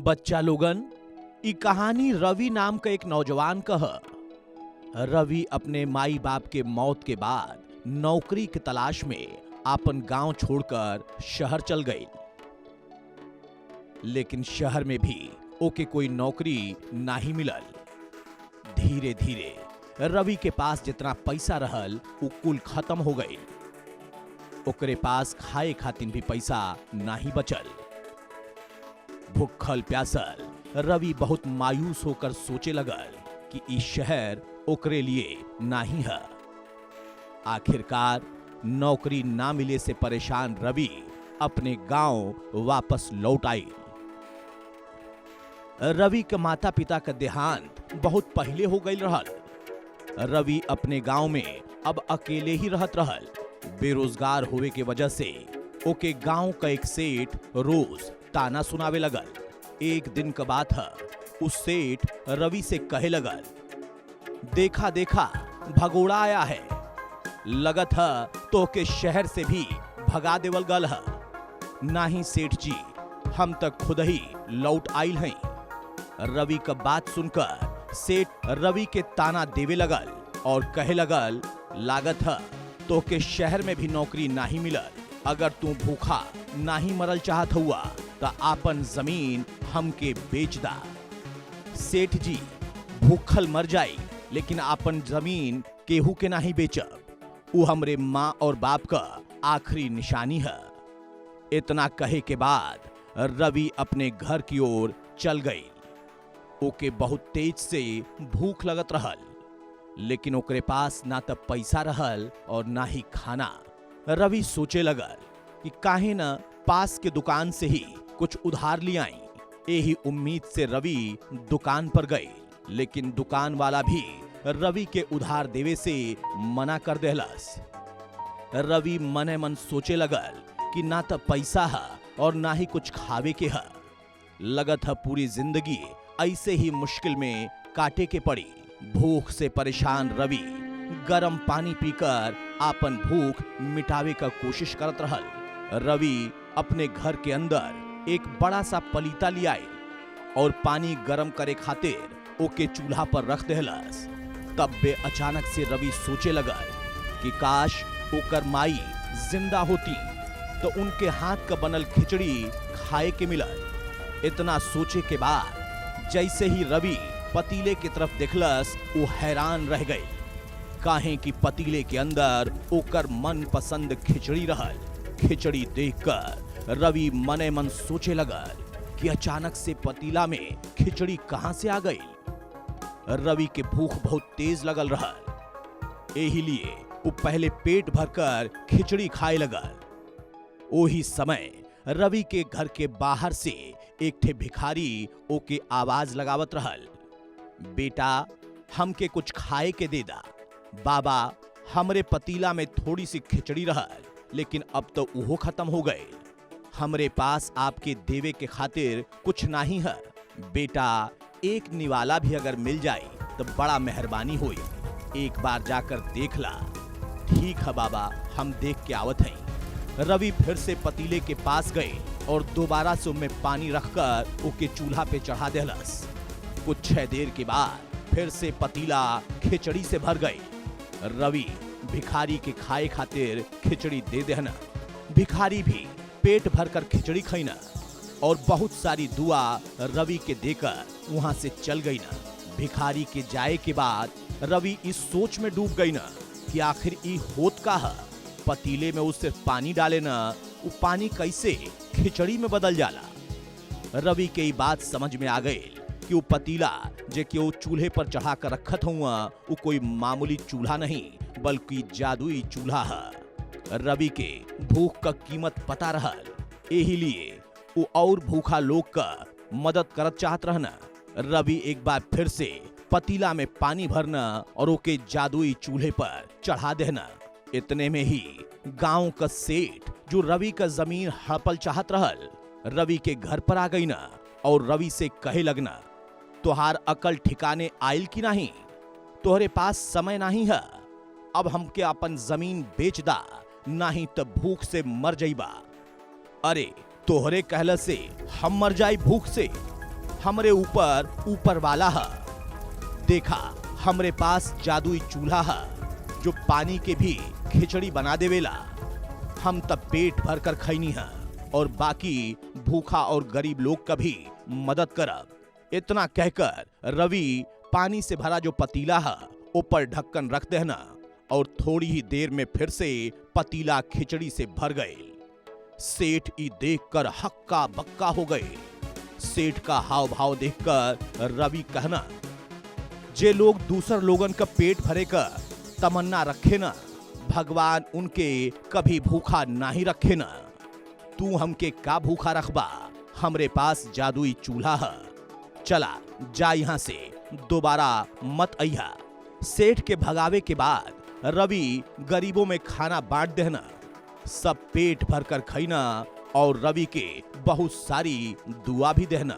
बच्चा लोगन, ई कहानी रवि नाम का एक नौजवान का है। रवि अपने माई बाप के मौत के बाद नौकरी की तलाश में अपन गांव छोड़कर शहर चल गई। लेकिन शहर में भी ओके कोई नौकरी नहीं मिलल। धीरे धीरे रवि के पास जितना पैसा रहल उ कुल खत्म हो गई। ओकरे पास खाए खातिर भी पैसा नहीं बचल। भूखल प्यासल रवि बहुत मायूस होकर सोचे लगल कि इस शहर ओकरे लिए नहीं है। आखिरकार नौकरी ना मिले से परेशान रवि अपने गांव वापस लौट आई। रवि के माता पिता का देहांत बहुत पहले हो गई रहल। रवि अपने गांव में अब अकेले ही रहत रहल। बेरोजगार होवे के वजह से ओके गांव का एक सेठ रोज ताना सुनावे लगल। एक दिन का बात है, उस सेठ रवि से कहे लगल, देखा देखा भगोड़ा आया है, लगत है तो के शहर से भी भगा देवल गल है। नाही सेठ जी, हम तक खुद ही लौट आइल हैं। रवि का बात सुनकर सेठ रवि के ताना देवे लगल और कहे लगल, लागत है तो के शहर में भी नौकरी नहीं मिलल। अगर तू भूखा नहीं मरल चाहत हुआ तो आपन जमीन हमके बेच दा। सेठ जी, भूखल मर जाई लेकिन आपन जमीन केहू के नहीं बेचब। वो हमरे माँ और बाप का आखिरी निशानी है। इतना कहे के बाद रवि अपने घर की ओर चल गई। ओके बहुत तेज से भूख लगत रहल, लेकिन ओकरे पास ना तो पैसा रहल और ना ही खाना। रवि सोचे लगल कि काहे न पास के दुकान से ही कुछ उधार ले आई। यही उम्मीद से रवि दुकान पर गई, लेकिन दुकान वाला भी रवि के उधार देवे से मना कर देहलस। रवि मने मन सोचे लगल कि ना तो पैसा है और ना ही कुछ खावे के है। लगत है पूरी जिंदगी ऐसे ही मुश्किल में काटे के पड़ी। भूख से परेशान रवि गरम पानी पीकर आपन भूख मिटावे का कोशिश करत रहल। रवि अपने घर के अंदर एक बड़ा सा पलीता ले आए और पानी गरम करे खातिर ओके चूल्हा पर रख देहलस। तब बे अचानक से रवि सोचे लगल कि काश ओकर माई जिंदा होती तो उनके हाथ का बनल खिचड़ी खाए के मिलत। इतना सोचे के बाद जैसे ही रवि पतीले की तरफ देखलस, वो हैरान रह गई। काहे कि पतीले के अंदर ओकर मन पसंद खिचड़ी रहल। खिचड़ी देखकर रवि मने मन सोचे लगल कि अचानक से पतीला में खिचड़ी कहां से आ गई। रवि के भूख बहुत तेज लगल रहल, यही लिए वो पहले पेट भरकर खिचड़ी खाए लगल। वही समय रवि के घर के बाहर से एक ठे भिखारी ओके आवाज लगावत रहल, बेटा हमके कुछ खाए के दे दा। बाबा, हमरे पतीला में थोड़ी सी खिचड़ी रहल, लेकिन अब तो उहो खत्म हो गए। हमरे पास आपके देवे के खातिर कुछ नहीं है। बेटा, एक निवाला भी अगर मिल जाए तो बड़ा मेहरबानी होई। एक बार जाकर देख ला। ठीक है बाबा, हम देख के आवत हैं। रवि फिर से पतीले के पास गए और दोबारा से उनमें पानी रखकर ओके चूल्हा पे चढ़ा देहलस। कुछ देर के बाद फिर से पतीला खिचड़ी से भर गई। रवि भिखारी के खाए खातिर खिचड़ी दे देहना। भिखारी भी पेट भरकर खिचड़ी खइना और बहुत सारी दुआ रवि के देकर वहां से चल गई ना। भिखारी के जाए के बाद रवि इस सोच में डूब गई ना कि आखिर ई होत का है। पतीले में उस सिर्फ पानी डाले ना, वो पानी कैसे खिचड़ी में बदल जाला। रवि के ये बात समझ में आ गई कि वो पतीला जे कि वो चूल्हे पर चढ़ा कर रखत हुआ, वो कोई मामूली चूल्हा नहीं बल्कि जादुई चूल्हा है। रवि के भूख का कीमत पता रहल, यही लिए वो और भूखा लोग का मदद करत चाहत रहना। रवि एक बार फिर से पतीला में पानी भरना और ओके जादुई चूल्हे पर चढ़ा देना। इतने में ही गांव का सेठ जो रवि का जमीन हड़पल चाहत रहल, रवि के घर पर आ गई ना और रवि से कहे लगना, तुहार अकल ठिकाने आयल की नहीं, तोहरे पास समय नहीं है। अब हमके अपन जमीन बेच दा, नहीं तो भूख से मर जाइबा। अरे तोहरे कहला से हम मर जाई भूख से? हमरे ऊपर ऊपर वाला है। देखा, हमरे पास जादुई चूल्हा है जो पानी के भी खिचड़ी बना देवेला। हम तब पेट भर कर खैनी है और बाकी भूखा और गरीब लोग का भी मदद करब। इतना कहकर रवि पानी से भरा जो पतीला है ऊपर ढक्कन रख देना और थोड़ी ही देर में फिर से पतीला खिचड़ी से भर गए। सेठ ई देखकर हक्का बक्का हो गए। सेठ का हाव भाव देखकर रवि कहना, जे लोग दूसर लोगन का पेट भरे का तमन्ना रखे ना, भगवान उनके कभी भूखा नहीं रखे ना। तू हमके का भूखा रखबा, हमरे पास जादुई चूल्हा है। चला जा यहाँ से, दोबारा मत अइहा। सेठ के भगावे के बाद रवि गरीबों में खाना बांट देना, सब पेट भर कर खैना और रवि के बहुत सारी दुआ भी देना।